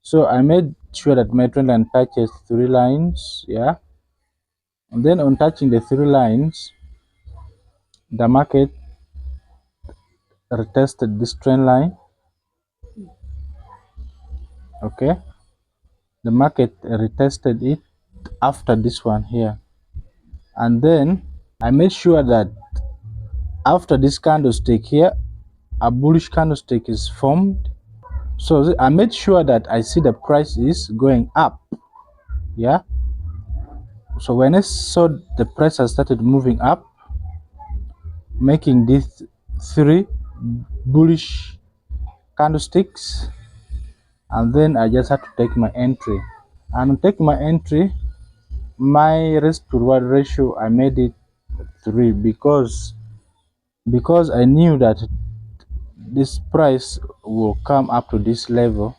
So I made sure that my trend line touches 3 lines, yeah. And then on touching the 3 lines, the market retested this trend line. Okay, the market retested it after this one here, and then I made sure that after this candlestick here, a bullish candlestick is formed. So I made sure that I see the price is going up, yeah. So when I saw the price has started moving up, making these 3 bullish candlesticks, and then I just had to take my entry. And take my entry, my risk to reward ratio, I made it 3 because I knew that this price will come up to this level